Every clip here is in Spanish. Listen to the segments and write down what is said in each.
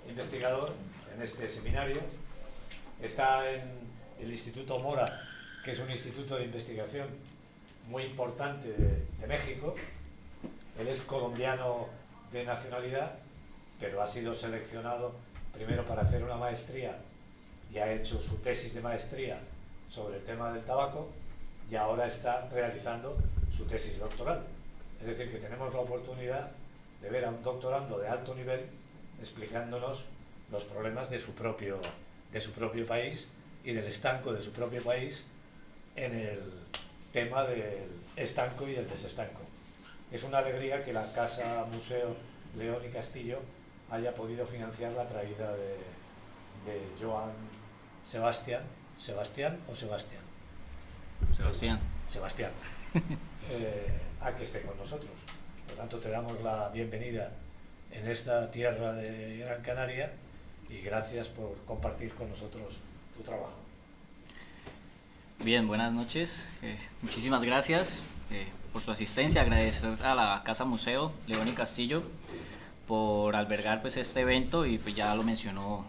investigador en este seminario. Está en el Instituto Mora, que es un instituto de investigación muy importante de México. Él es colombiano de nacionalidad, pero ha sido seleccionado primero para hacer una maestría y ha hecho su tesis de maestría sobre el tema del tabaco y ahora está realizando su tesis doctoral. Es decir, que tenemos la oportunidad de ver a un doctorando de alto nivel explicándonos los problemas de su propio país y del estanco de su propio país en el tema del estanco y del desestanco. Es una alegría que la Casa Museo León y Castillo haya podido financiar la traída de Joan Sebastián. ¿Sebastián o Sebastián? Sebastián. A que esté con nosotros. Por tanto, te damos la bienvenida en esta tierra de Gran Canaria y gracias por compartir con nosotros tu trabajo. Bien, buenas noches. Muchísimas gracias por su asistencia. Agradecer a la Casa Museo León y Castillo por albergar pues este evento y pues ya lo mencionó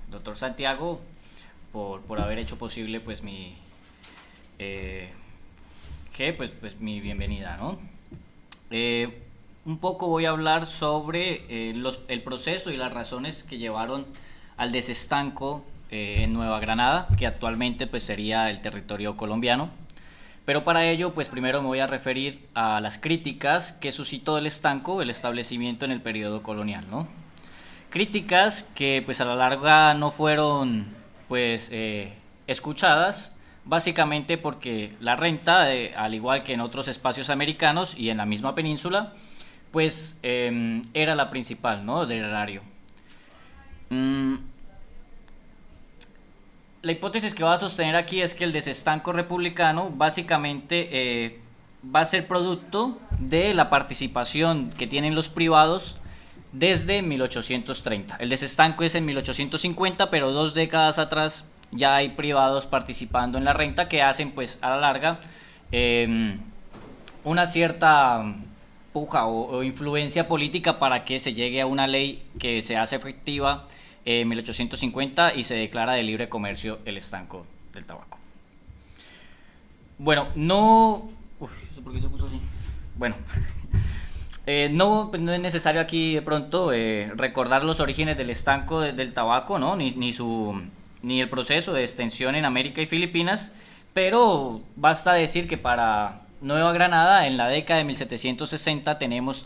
doctor Santiago por haber hecho posible pues mi mi bienvenida, ¿no? Un poco voy a hablar sobre el proceso y las razones que llevaron al desestanco en Nueva Granada, que actualmente pues sería el territorio colombiano. Pero para ello, pues primero me voy a referir a las críticas que suscitó el estanco, el establecimiento en el periodo colonial, ¿no? Críticas que pues a la larga no fueron pues escuchadas, básicamente porque la renta, al igual que en otros espacios americanos y en la misma península, pues era la principal, ¿no?, del erario. La hipótesis que voy a sostener aquí es que el desestanco republicano básicamente va a ser producto de la participación que tienen los privados desde 1830. El desestanco es en 1850, pero 2 décadas atrás ya hay privados participando en la renta que hacen pues a la larga una cierta puja o influencia política para que se llegue a una ley que se hace efectiva en 1850 y se declara de libre comercio el estanco del tabaco. Bueno, no... ¿por qué se puso así? Bueno, no es necesario aquí de pronto recordar los orígenes del estanco del tabaco, ¿no? Ni el proceso de extensión en América y Filipinas, pero basta decir que para Nueva Granada en la década de 1760 tenemos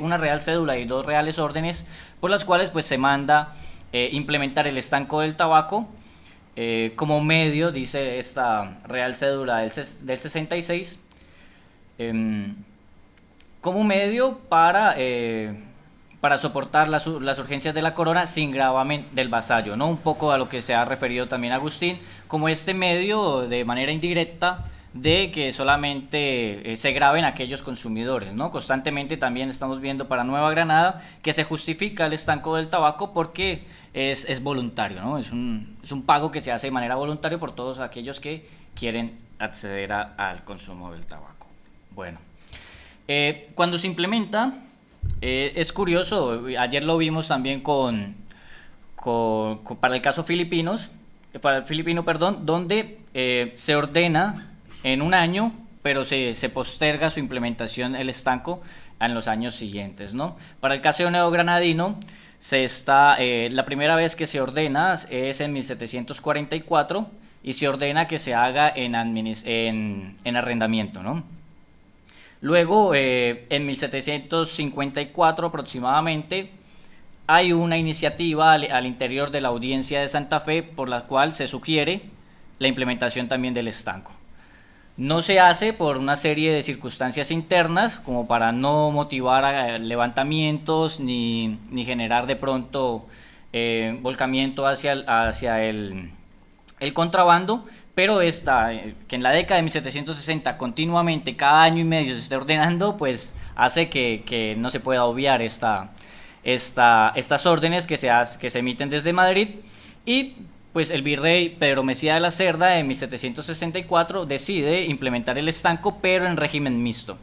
una real cédula y 2 reales órdenes por las cuales pues se manda implementar el estanco del tabaco como medio, dice esta real cédula del 66, como medio para soportar las urgencias de la corona sin gravamen del vasallo, ¿no? Un poco a lo que se ha referido también Agustín, como este medio de manera indirecta de que solamente se graben aquellos consumidores, ¿no? Constantemente también estamos viendo para Nueva Granada que se justifica el estanco del tabaco porque es voluntario, ¿no? Es un pago que se hace de manera voluntaria por todos aquellos que quieren acceder al consumo del tabaco. Bueno, cuando se implementa, es curioso, ayer lo vimos también para el caso filipino, donde se ordena en un año, pero se posterga su implementación el estanco en los años siguientes, ¿no? Para el caso neogranadino, la primera vez que se ordena es en 1744 y se ordena que se haga en arrendamiento, ¿no? Luego, en 1754 aproximadamente, hay una iniciativa al interior de la Audiencia de Santa Fe por la cual se sugiere la implementación también del estanco. No se hace por una serie de circunstancias internas, como para no motivar levantamientos ni generar de pronto volcamiento hacia el contrabando, pero que en la década de 1760 continuamente, cada año y medio se esté ordenando, pues hace que no se pueda obviar estas órdenes que se emiten desde Madrid. Y pues el virrey Pedro Mesía de la Cerda en 1764 decide implementar el estanco, pero en régimen mixto.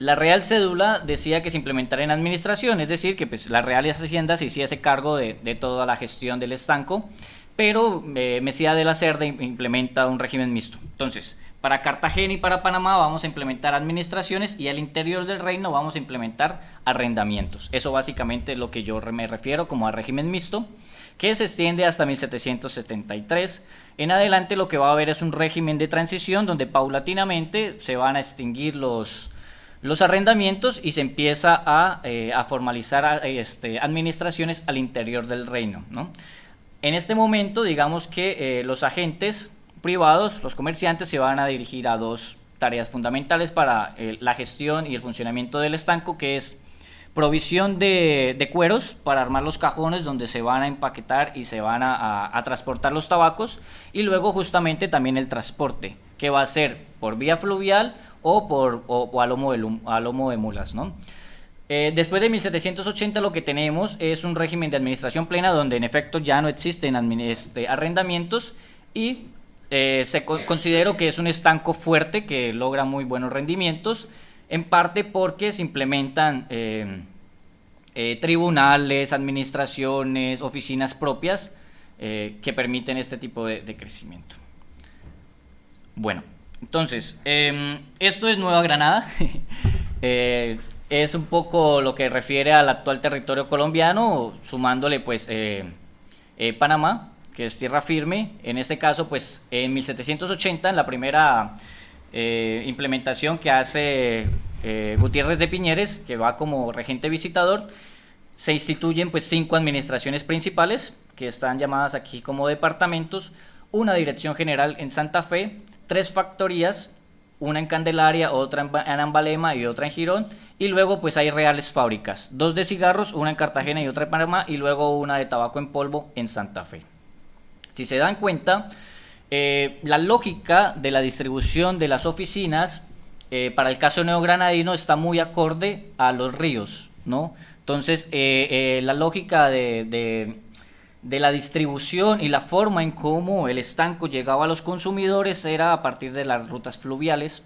La Real Cédula decía que se implementara en administración, es decir, que pues, la Real Hacienda se hiciese cargo de toda la gestión del estanco, pero Mesía de la Cerda implementa un régimen mixto. Entonces, para Cartagena y para Panamá vamos a implementar administraciones y al interior del reino vamos a implementar arrendamientos. Eso básicamente es lo que yo me refiero como a régimen mixto, que se extiende hasta 1773. En adelante lo que va a haber es un régimen de transición donde paulatinamente se van a extinguir los arrendamientos y se empieza a formalizar administraciones al interior del reino, ¿no? En este momento, digamos que los agentes privados, los comerciantes, se van a dirigir a dos tareas fundamentales para la gestión y el funcionamiento del estanco, que es provisión de cueros para armar los cajones donde se van a empaquetar y se van a transportar los tabacos, y luego justamente también el transporte, que va a ser por vía fluvial o a lomo de mulas, ¿no? Después de 1780 lo que tenemos es un régimen de administración plena donde en efecto ya no existen arrendamientos y considero que es un estanco fuerte que logra muy buenos rendimientos, en parte porque se implementan tribunales, administraciones, oficinas propias que permiten este tipo de crecimiento. Bueno, entonces, esto es Nueva Granada. Es un poco lo que refiere al actual territorio colombiano, sumándole pues Panamá, que es tierra firme. En este caso, pues en 1780, en la primera implementación que hace Gutiérrez de Piñeres, que va como regente visitador, se instituyen pues 5 administraciones principales, que están llamadas aquí como departamentos, una dirección general en Santa Fe, 3 factorías, una en Candelaria, otra en Ambalema y otra en Girón, y luego pues hay reales fábricas, 2 de cigarros, una en Cartagena y otra en Panamá, y luego una de tabaco en polvo en Santa Fe. Si se dan cuenta, la lógica de la distribución de las oficinas para el caso neogranadino está muy acorde a los ríos, ¿no? Entonces, la lógica de la distribución y la forma en cómo el estanco llegaba a los consumidores era a partir de las rutas fluviales,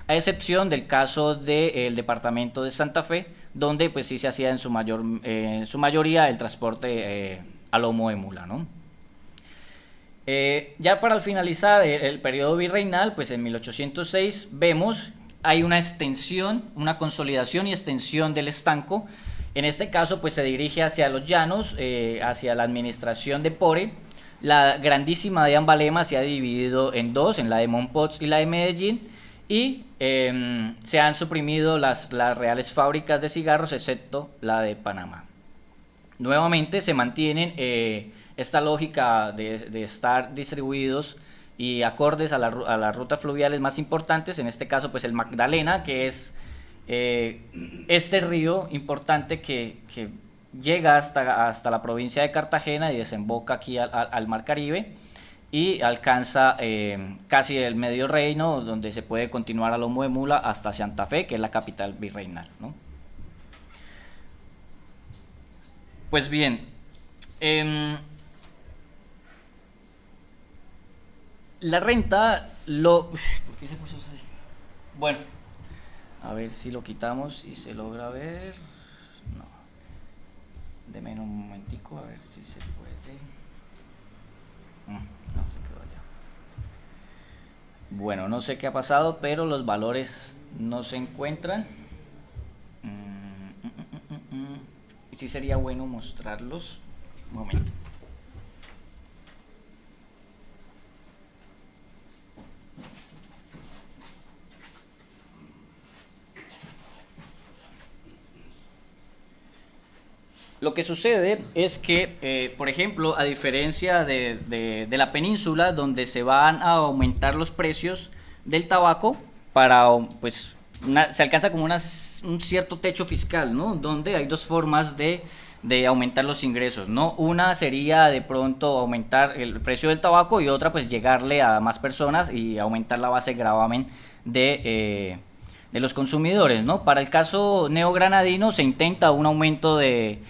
a excepción del caso del departamento de Santa Fe, donde pues sí se hacía en su mayoría el transporte a lomo de mula, ¿no? Ya para finalizar el periodo virreinal, pues en 1806 vemos hay una extensión, una consolidación y extensión del estanco. En este caso pues se dirige hacia los llanos, hacia la administración de Pore. La grandísima de Ambalema se ha dividido en 2, en la de Mompox y la de Medellín, y se han suprimido las reales fábricas de cigarros excepto la de Panamá. Nuevamente se mantienen esta lógica de estar distribuidos y acordes a las rutas fluviales más importantes, en este caso pues el Magdalena, que es este río importante que llega hasta la provincia de Cartagena y desemboca aquí al Mar Caribe y alcanza casi el medio reino, donde se puede continuar a lomo de mula hasta Santa Fe, que es la capital virreinal, ¿no? Pues bien, la renta, ¿por qué se puso así? Bueno, a ver si lo quitamos y se logra ver. No. Deme un momentico a ver si se puede. No, se quedó allá. Bueno, no sé qué ha pasado, pero los valores no se encuentran. Y sí sería bueno mostrarlos. Un momento. Lo que sucede es que, por ejemplo, a diferencia de la península, donde se van a aumentar los precios del tabaco, pues, se alcanza como un cierto techo fiscal, ¿no? Donde hay 2 formas de aumentar los ingresos, ¿no? Una sería de pronto aumentar el precio del tabaco y otra pues llegarle a más personas y aumentar la base de gravamen de los consumidores, ¿no? Para el caso neogranadino se intenta un aumento de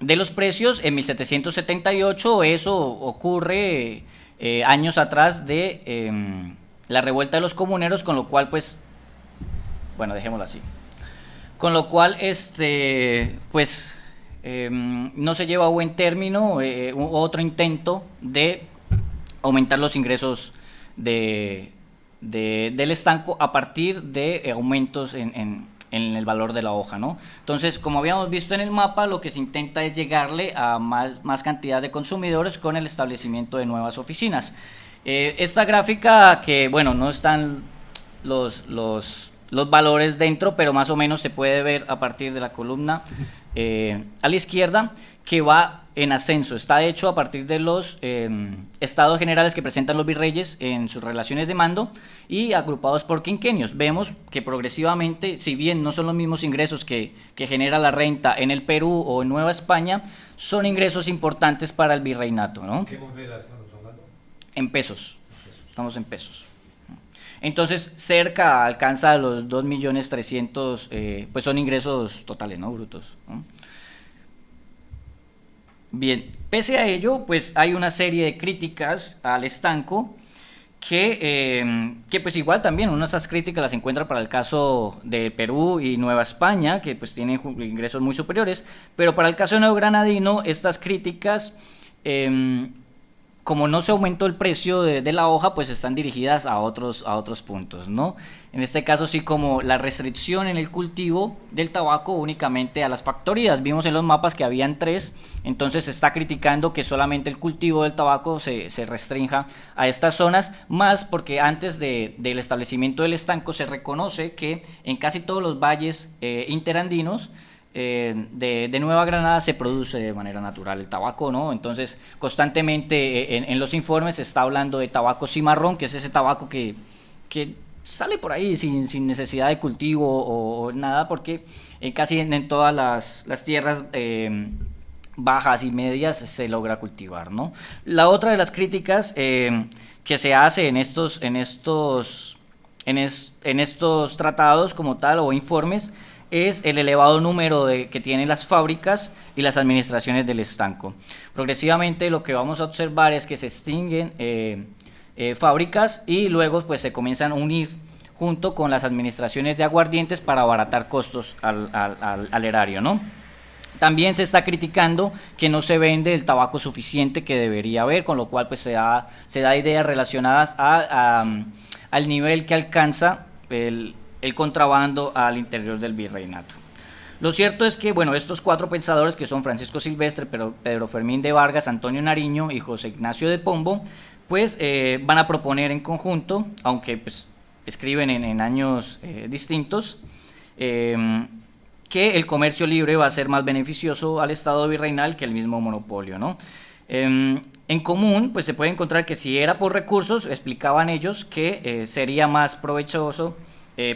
los precios en 1778. Eso ocurre años atrás de la revuelta de los comuneros, con lo cual pues, bueno, dejémoslo así. Con lo cual, pues, no se lleva a buen término otro intento de aumentar los ingresos del estanco a partir de aumentos en el valor de la hoja, ¿no? Entonces, como habíamos visto en el mapa, lo que se intenta es llegarle a más cantidad de consumidores con el establecimiento de nuevas oficinas. Esta gráfica, que bueno, no están los valores dentro, pero más o menos se puede ver a partir de la columna a la izquierda, que va en ascenso. Está hecho a partir de los estados generales que presentan los virreyes en sus relaciones de mando y agrupados por quinquenios. Vemos que progresivamente, si bien no son los mismos ingresos que genera la renta en el Perú o en Nueva España, son ingresos importantes para el virreinato, ¿no? ¿Qué moneda estamos hablando? En pesos. Estamos en pesos. Entonces, cerca alcanza los 2.300.000, pues son ingresos totales, ¿no? Brutos, ¿no? Bien, pese a ello, pues hay una serie de críticas al estanco que pues igual también una de esas críticas las encuentra para el caso de Perú y Nueva España, que pues tienen ingresos muy superiores, pero para el caso de Nuevo Granadino, estas críticas, como no se aumentó el precio de la hoja, pues están dirigidas a otros puntos, ¿no? En este caso sí, como la restricción en el cultivo del tabaco únicamente a las factorías. Vimos en los mapas que habían 3, entonces se está criticando que solamente el cultivo del tabaco se restrinja a estas zonas, más porque antes del establecimiento del estanco se reconoce que en casi todos los valles interandinos de Nueva Granada se produce de manera natural el tabaco, ¿no? Entonces constantemente en los informes se está hablando de tabaco cimarrón, que es ese tabaco que sale por ahí sin necesidad de cultivo o nada, porque casi en todas las tierras bajas y medias se logra cultivar, ¿no? La otra de las críticas que se hace en estos tratados como tal o informes es el elevado número que tienen las fábricas y las administraciones del estanco. Progresivamente lo que vamos a observar es que se extinguen fábricas y luego pues se comienzan a unir junto con las administraciones de aguardientes para abaratar costos al erario, ¿no? También se está criticando que no se vende el tabaco suficiente que debería haber, con lo cual pues se da ideas relacionadas al nivel que alcanza el contrabando al interior del virreinato. Lo cierto es que, bueno, estos 4 pensadores, que son Francisco Silvestre, Pedro Fermín de Vargas, Antonio Nariño y José Ignacio de Pombo, pues van a proponer en conjunto, aunque pues escriben en años distintos, que el comercio libre va a ser más beneficioso al Estado virreinal que el mismo monopolio, ¿no? En común, pues se puede encontrar que si era por recursos, explicaban ellos que sería más provechoso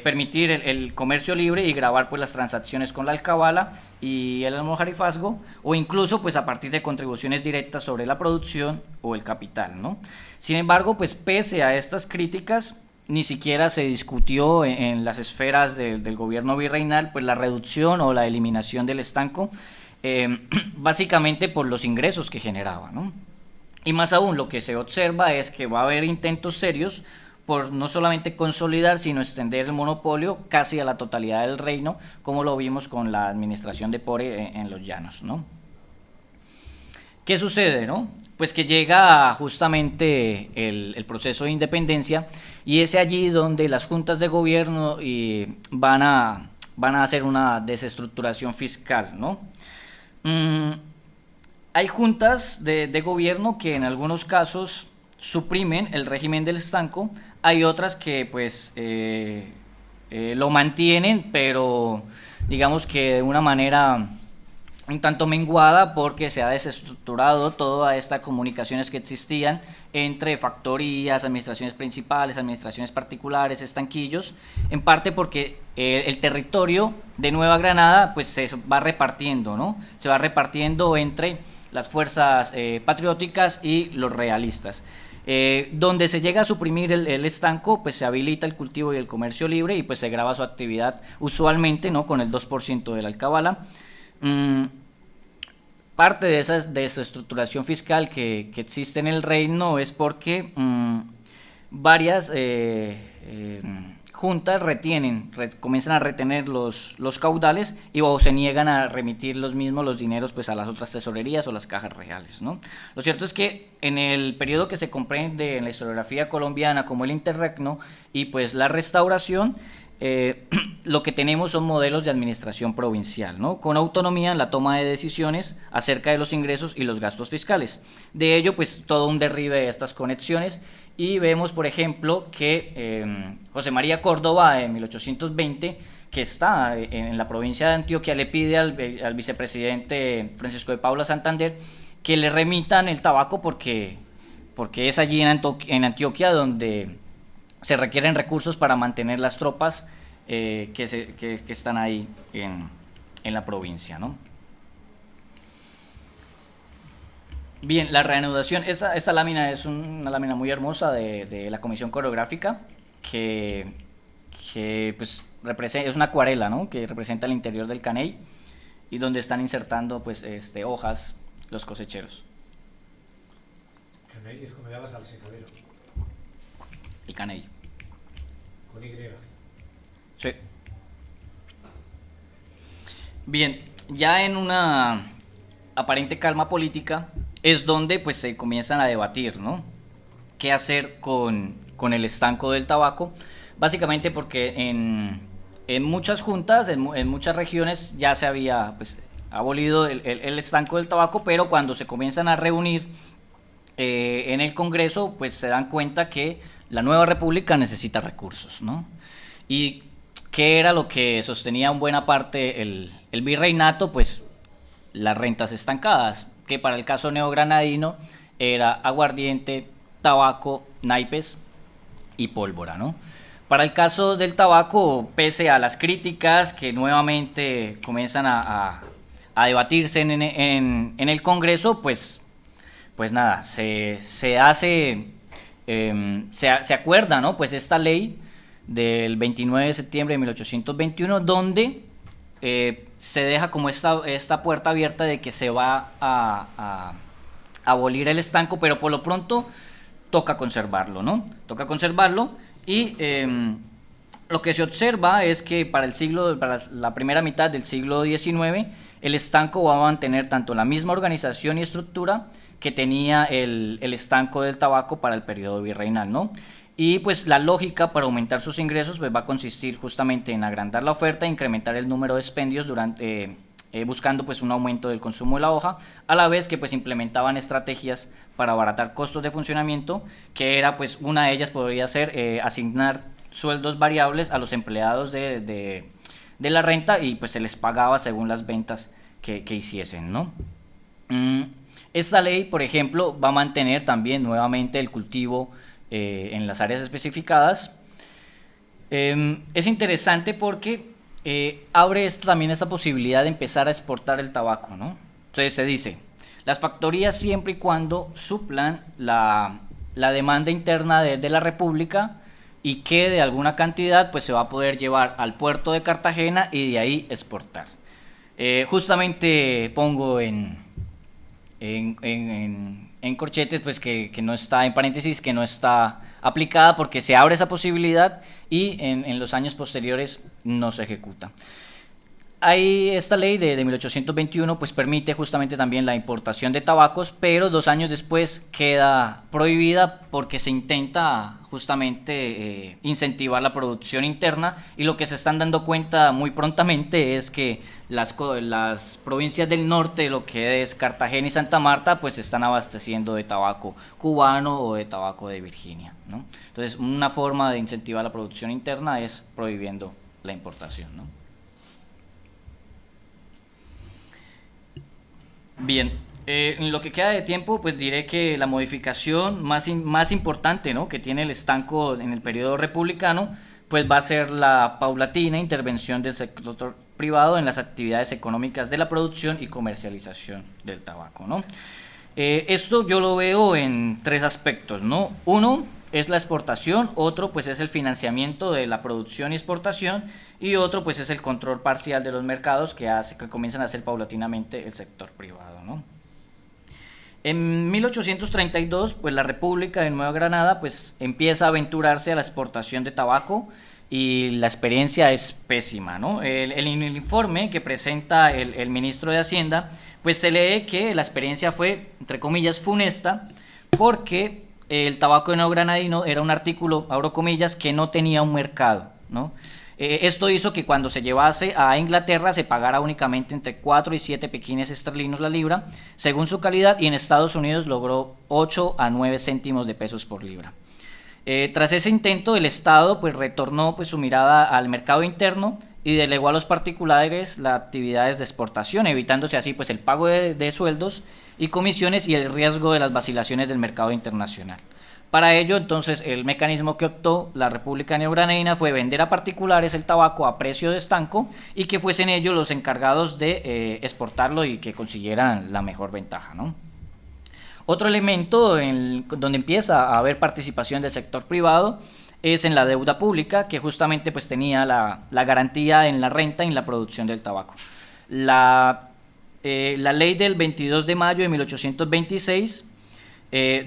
permitir el comercio libre y gravar pues las transacciones con la alcabala y el almojarifazgo, o incluso pues a partir de contribuciones directas sobre la producción o el capital, ¿no? Sin embargo, pues pese a estas críticas, ni siquiera se discutió en las esferas del gobierno virreinal pues la reducción o la eliminación del estanco, básicamente por los ingresos que generaba, ¿no? Y más aún, lo que se observa es que va a haber intentos serios por no solamente consolidar, sino extender el monopolio casi a la totalidad del reino, como lo vimos con la administración de Pore en los llanos, ¿no? ¿Qué sucede, no? Pues que llega justamente el proceso de independencia, y es allí donde las juntas de gobierno van a hacer una desestructuración fiscal, ¿no? Hay juntas de gobierno que en algunos casos suprimen el régimen del estanco, hay otras que pues lo mantienen, pero digamos que de una manera un tanto menguada, porque se ha desestructurado todas estas comunicaciones que existían entre factorías, administraciones principales, administraciones particulares, estanquillos, en parte porque el territorio de Nueva Granada pues se va repartiendo, ¿no? Se va repartiendo entre las fuerzas patrióticas y los realistas. Donde se llega a suprimir el estanco, pues se habilita el cultivo y el comercio libre, y pues se graba su actividad usualmente, ¿no?, con el 2% de la alcabala. parte de esa desestructuración fiscal que existe en el reino es porque varias juntas comienzan a retener los caudales y o se niegan a remitir los mismos los dineros pues a las otras tesorerías o las cajas reales, ¿no? Lo cierto es que en el periodo que se comprende en la historiografía colombiana como el interregno y pues la restauración, lo que tenemos son modelos de administración provincial, ¿no? Con autonomía en la toma de decisiones acerca de los ingresos y los gastos fiscales. De ello, pues todo un derribe de estas conexiones, y vemos, por ejemplo, que José María Córdoba en 1820, que está en la provincia de Antioquia, le pide al vicepresidente Francisco de Paula Santander que le remitan el tabaco porque es allí en Antioquia donde se requieren recursos para mantener las tropas que están ahí en la provincia, ¿no? Bien, la reanudación, esta lámina es una lámina muy hermosa de la Comisión Coreográfica que pues es una acuarela, ¿no? Que representa el interior del caney y donde están insertando pues hojas los cosecheros. Caney es como llamas al secadero. El caney. Con Y. Sí. Bien, ya en una aparente calma política es donde pues se comienzan a debatir, ¿no? ¿Qué hacer con el estanco del tabaco? Básicamente porque en muchas juntas, en muchas regiones ya se había pues abolido el estanco del tabaco, pero cuando se comienzan a reunir en el Congreso, pues se dan cuenta que la nueva república necesita recursos, ¿no? Y ¿qué era lo que sostenía en buena parte el virreinato? Pues las rentas estancadas, que para el caso neogranadino era aguardiente, tabaco, naipes y pólvora, ¿no? Para el caso del tabaco, pese a las críticas que nuevamente comienzan a debatirse en el Congreso, pues nada, se acuerda, ¿no? Pues esta ley del 29 de septiembre de 1821, donde se deja como esta puerta abierta de que se va a abolir el estanco, pero por lo pronto toca conservarlo, ¿no? Toca conservarlo y lo que se observa es que para la primera mitad del siglo XIX, el estanco va a mantener tanto la misma organización y estructura que tenía el estanco del tabaco para el periodo virreinal, ¿no? Y pues la lógica para aumentar sus ingresos pues va a consistir justamente en agrandar la oferta e incrementar el número de expendios buscando pues un aumento del consumo de la hoja, a la vez que pues implementaban estrategias para abaratar costos de funcionamiento, que era pues una de ellas podría ser asignar sueldos variables a los empleados de la renta y pues se les pagaba según las ventas que hiciesen, ¿no? Esta ley, por ejemplo, va a mantener también nuevamente el cultivo en las áreas especificadas. Es interesante porque abre también esta posibilidad de empezar a exportar el tabaco, ¿no? Entonces se dice, las factorías siempre y cuando suplan la demanda interna de la República y que de alguna cantidad pues se va a poder llevar al puerto de Cartagena y de ahí exportar. Justamente pongo en corchetes pues que no está en paréntesis, que no está aplicada porque se abre esa posibilidad y en los años posteriores no se ejecuta. Esta ley de 1821 pues permite justamente también la importación de tabacos, pero 2 años después queda prohibida porque se intenta justamente incentivar la producción interna, y lo que se están dando cuenta muy prontamente es que las provincias del norte, lo que es Cartagena y Santa Marta, pues se están abasteciendo de tabaco cubano o de tabaco de Virginia, ¿no? Entonces una forma de incentivar la producción interna es prohibiendo la importación, ¿no? Bien, en lo que queda de tiempo, pues diré que la modificación más importante, ¿no?, que tiene el estanco en el periodo republicano, pues va a ser la paulatina intervención del sector privado en las actividades económicas de la producción y comercialización del tabaco, ¿no? Esto yo lo veo en 3 aspectos, ¿no? Uno, es la exportación, otro pues es el financiamiento de la producción y exportación, y otro pues es el control parcial de los mercados que comienzan a hacer paulatinamente el sector privado, ¿no? En 1832, pues la República de Nueva Granada pues empieza a aventurarse a la exportación de tabaco, y la experiencia es pésima, ¿no? El informe que presenta el ministro de Hacienda, pues se lee que la experiencia fue, entre comillas, funesta, porque el tabaco neogranadino era un artículo, abro comillas, que no tenía un mercado, ¿no? Esto hizo que cuando se llevase a Inglaterra se pagara únicamente entre 4 y 7 pequines esterlinos la libra, según su calidad, y en Estados Unidos logró 8 a 9 céntimos de pesos por libra. Tras ese intento, el Estado pues retornó pues su mirada al mercado interno y delegó a los particulares las actividades de exportación, evitándose así pues el pago de sueldos y comisiones y el riesgo de las vacilaciones del mercado internacional. Para ello, entonces, el mecanismo que optó la República Neogranadina fue vender a particulares el tabaco a precio de estanco y que fuesen ellos los encargados de exportarlo y que consiguieran la mejor ventaja, ¿no? Otro elemento donde empieza a haber participación del sector privado es en la deuda pública, que justamente pues tenía la garantía en la renta y en la producción del tabaco. La ley del 22 de mayo de 1826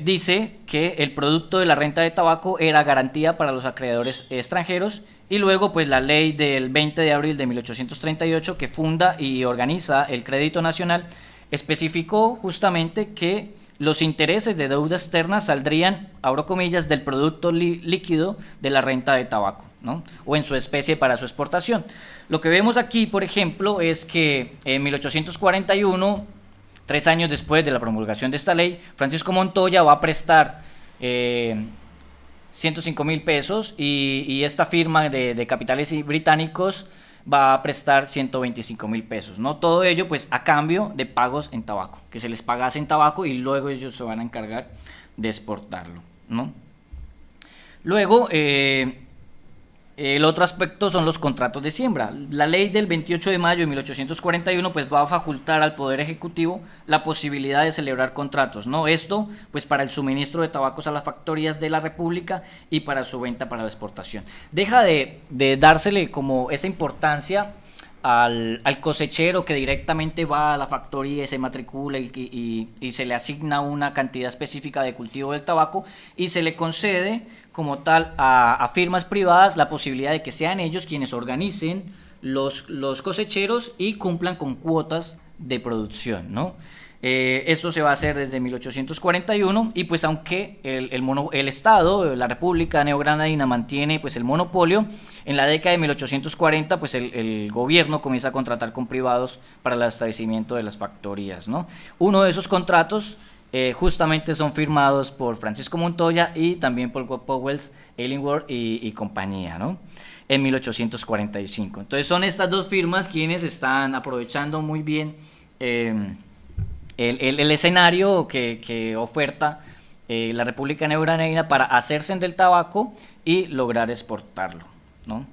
dice que el producto de la renta de tabaco era garantía para los acreedores extranjeros, y luego pues la ley del 20 de abril de 1838, que funda y organiza el Crédito Nacional, especificó justamente que los intereses de deuda externa saldrían, abro comillas, del producto líquido de la renta de tabaco, ¿no? O en su especie para su exportación. Lo que vemos aquí, por ejemplo, es que en 1841, 3 años después de la promulgación de esta ley, Francisco Montoya va a prestar 105,000 pesos y esta firma de capitales británicos va a prestar 125,000 pesos, ¿no? Todo ello pues a cambio de pagos en tabaco, que se les pagase en tabaco y luego ellos se van a encargar de exportarlo, ¿no? Luego, el otro aspecto son los contratos de siembra. La ley del 28 de mayo de 1841 pues va a facultar al Poder Ejecutivo la posibilidad de celebrar contratos, ¿no? Esto pues para el suministro de tabacos a las factorías de la República y para su venta para la exportación. Deja de dársele como esa importancia al cosechero que directamente va a la factoría y se matricula y se le asigna una cantidad específica de cultivo del tabaco y se le concede como tal a firmas privadas la posibilidad de que sean ellos quienes organicen los cosecheros y cumplan con cuotas de producción, ¿no? Esto se va a hacer desde 1841 y pues aunque el Estado, la República Neogranadina mantiene pues el monopolio, en la década de 1840 pues el gobierno comienza a contratar con privados para el establecimiento de las factorías, ¿no? Uno de esos contratos justamente son firmados por Francisco Montoya y también por Powells, Illingworth y compañía, ¿no? En 1845. Entonces son estas dos firmas quienes están aprovechando muy bien el escenario que oferta la República Neogranadina para hacerse del tabaco y lograr exportarlo, ¿no?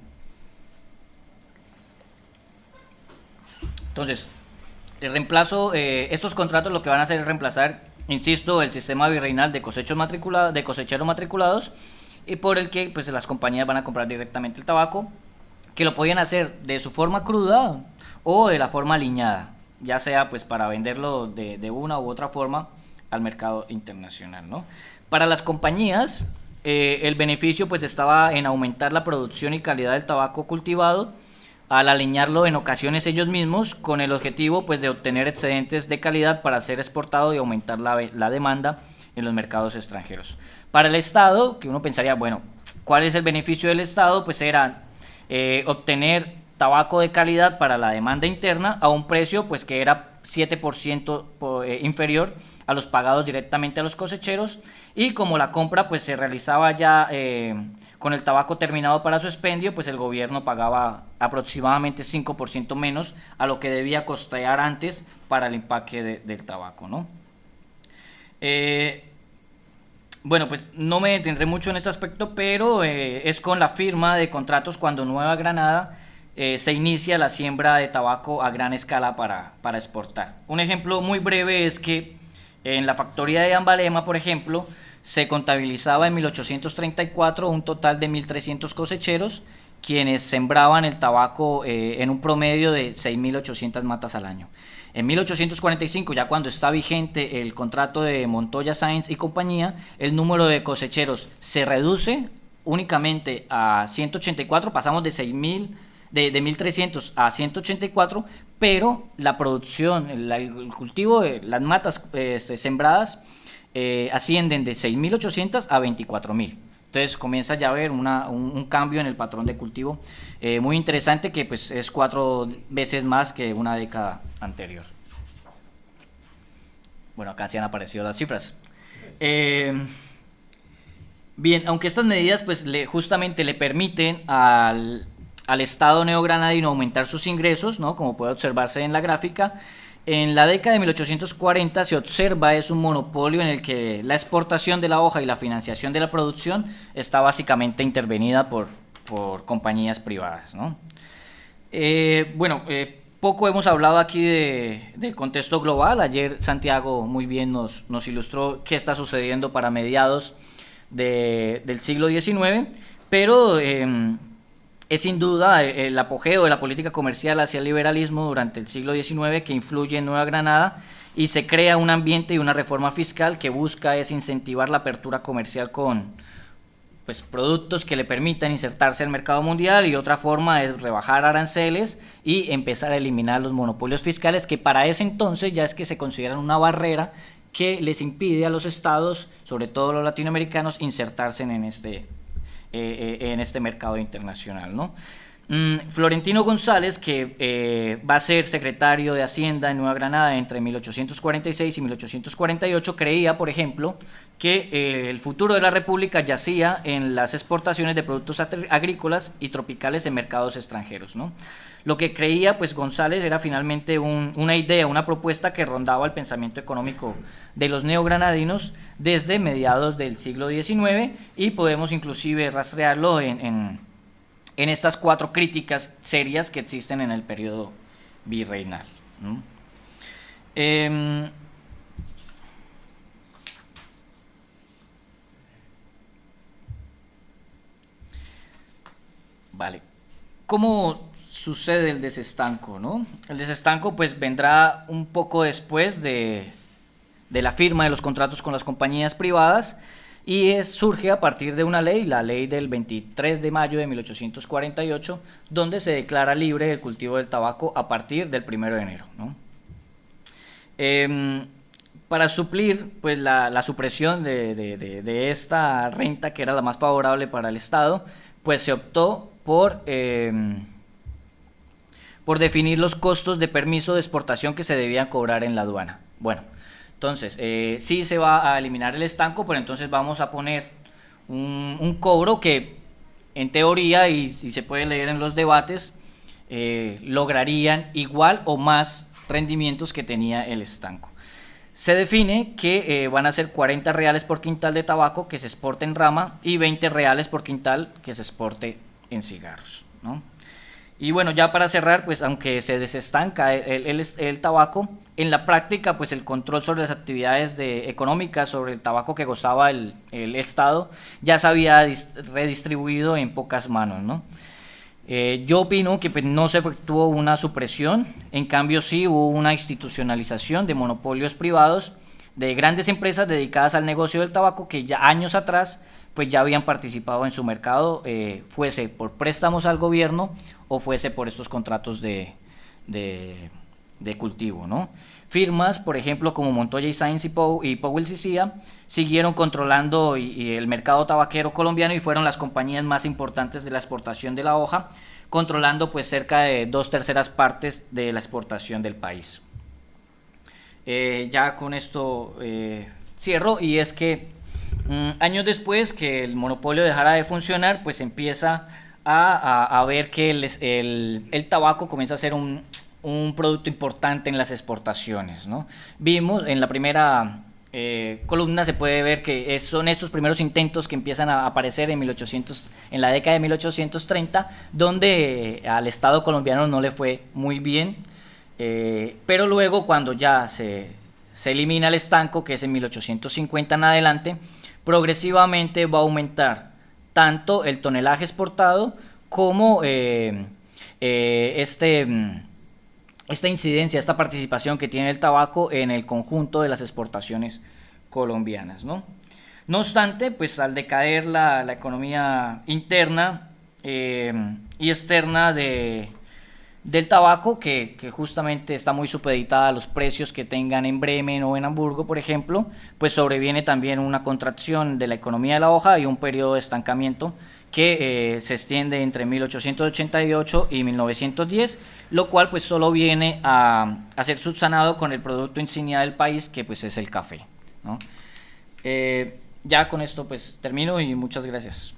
Entonces, el reemplazo, estos contratos lo que van a hacer es reemplazar, insisto, el sistema virreinal de cosecheros matriculados, y por el que pues las compañías van a comprar directamente el tabaco, que lo podían hacer de su forma cruda o de la forma aliñada, ya sea pues para venderlo de una u otra forma al mercado internacional, ¿no? Para las compañías, el beneficio pues estaba en aumentar la producción y calidad del tabaco cultivado al alinearlo en ocasiones ellos mismos con el objetivo pues de obtener excedentes de calidad para ser exportado y aumentar la demanda en los mercados extranjeros. Para el Estado, que uno pensaría, bueno, ¿cuál es el beneficio del Estado? Pues era obtener tabaco de calidad para la demanda interna a un precio pues que era 7% inferior a los pagados directamente a los cosecheros, y como la compra pues se realizaba ya con el tabaco terminado para su expendio, pues el gobierno pagaba aproximadamente 5% menos a lo que debía costear antes para el empaque del tabaco, ¿no? Bueno, pues no me detendré mucho en este aspecto, pero es con la firma de contratos cuando Nueva Granada se inicia la siembra de tabaco a gran escala para exportar. Un ejemplo muy breve es que en la factoría de Ambalema, por ejemplo, se contabilizaba en 1834 un total de 1.300 cosecheros, quienes sembraban el tabaco en un promedio de 6.800 matas al año. En 1845, ya cuando está vigente el contrato de Montoya Sáenz y compañía, el número de cosecheros se reduce únicamente a 184, pasamos de 1.300 a 184, pero la producción, el cultivo de las matas sembradas ascienden de 6.800 a 24.000. Entonces comienza ya a haber un cambio en el patrón de cultivo muy interesante, que pues es 4 veces más que una década anterior. Bueno, acá sí han aparecido las cifras. Bien, aunque estas medidas pues justamente le permiten al Estado neogranadino aumentar sus ingresos, ¿no? Como puede observarse en la gráfica, en la década de 1840 se observa es un monopolio en el que la exportación de la hoja y la financiación de la producción está básicamente intervenida por compañías privadas, ¿no? Poco hemos hablado aquí del contexto global. Ayer Santiago muy bien nos ilustró qué está sucediendo para mediados del siglo XIX, pero es sin duda el apogeo de la política comercial hacia el liberalismo durante el siglo XIX que influye en Nueva Granada, y se crea un ambiente y una reforma fiscal que busca es incentivar la apertura comercial con productos que le permitan insertarse en el mercado mundial, y otra forma es rebajar aranceles y empezar a eliminar los monopolios fiscales, que para ese entonces ya es que se consideran una barrera que les impide a los estados, sobre todo los latinoamericanos, insertarse en este mercado internacional, ¿no? Florentino González, que va a ser secretario de Hacienda en Nueva Granada entre 1846 y 1848, creía, por ejemplo, que el futuro de la República yacía en las exportaciones de productos agrícolas y tropicales en mercados extranjeros, ¿no? Lo que creía pues González era finalmente una idea, una propuesta que rondaba el pensamiento económico de los neogranadinos desde mediados del siglo XIX, y podemos inclusive rastrearlo en estas 4 críticas serias que existen en el periodo virreinal, ¿no? Vale. ¿Cómo sucede el desestanco, no? El desestanco pues vendrá un poco después de la firma de los contratos con las compañías privadas, y surge a partir de una ley, la ley del 23 de mayo de 1848, donde se declara libre el cultivo del tabaco a partir del 1 de enero, ¿no? Para suplir pues la supresión de esta renta, que era la más favorable para el Estado, pues se optó por definir los costos de permiso de exportación que se debían cobrar en la aduana. Bueno, entonces sí se va a eliminar el estanco, pero entonces vamos a poner un cobro que en teoría, y se puede leer en los debates, lograrían igual o más rendimientos que tenía el estanco. Se define que van a ser 40 reales por quintal de tabaco que se exporte en rama y 20 reales por quintal que se exporte en cigarros, ¿no? Y bueno, ya para cerrar, pues aunque se desestanca el tabaco, en la práctica pues el control sobre las actividades económicas sobre el tabaco que gozaba el Estado ya se había redistribuido en pocas manos, ¿no? Yo opino que pues, no se efectuó una supresión, en cambio sí hubo una institucionalización de monopolios privados de grandes empresas dedicadas al negocio del tabaco, que ya años atrás pues ya habían participado en su mercado, fuese por préstamos al gobierno o fuese por estos contratos de cultivo, ¿no? Firmas, por ejemplo, como Montoya y Sáenz y Powell Sicía, siguieron controlando el mercado tabaquero colombiano, y fueron las compañías más importantes de la exportación de la hoja, controlando pues cerca de 2/3 partes de la exportación del país. Ya con esto cierro, y es que años después que el monopolio dejara de funcionar, pues empieza a ver que el tabaco comienza a ser un producto importante en las exportaciones, ¿no? Vimos en la primera columna, se puede ver que son estos primeros intentos que empiezan a aparecer en la década de 1830, donde al Estado colombiano no le fue muy bien, pero luego cuando ya se elimina el estanco, que es en 1850 en adelante, progresivamente va a aumentar tanto el tonelaje exportado como esta incidencia, esta participación que tiene el tabaco en el conjunto de las exportaciones colombianas, ¿no? No obstante, pues al decaer la economía interna y externa del tabaco, que justamente está muy supeditada a los precios que tengan en Bremen o en Hamburgo, por ejemplo, pues sobreviene también una contracción de la economía de la hoja y un periodo de estancamiento que se extiende entre 1888 y 1910, lo cual pues solo viene a ser subsanado con el producto insignia del país, que pues es el café, ¿no? Ya con esto pues termino y muchas gracias.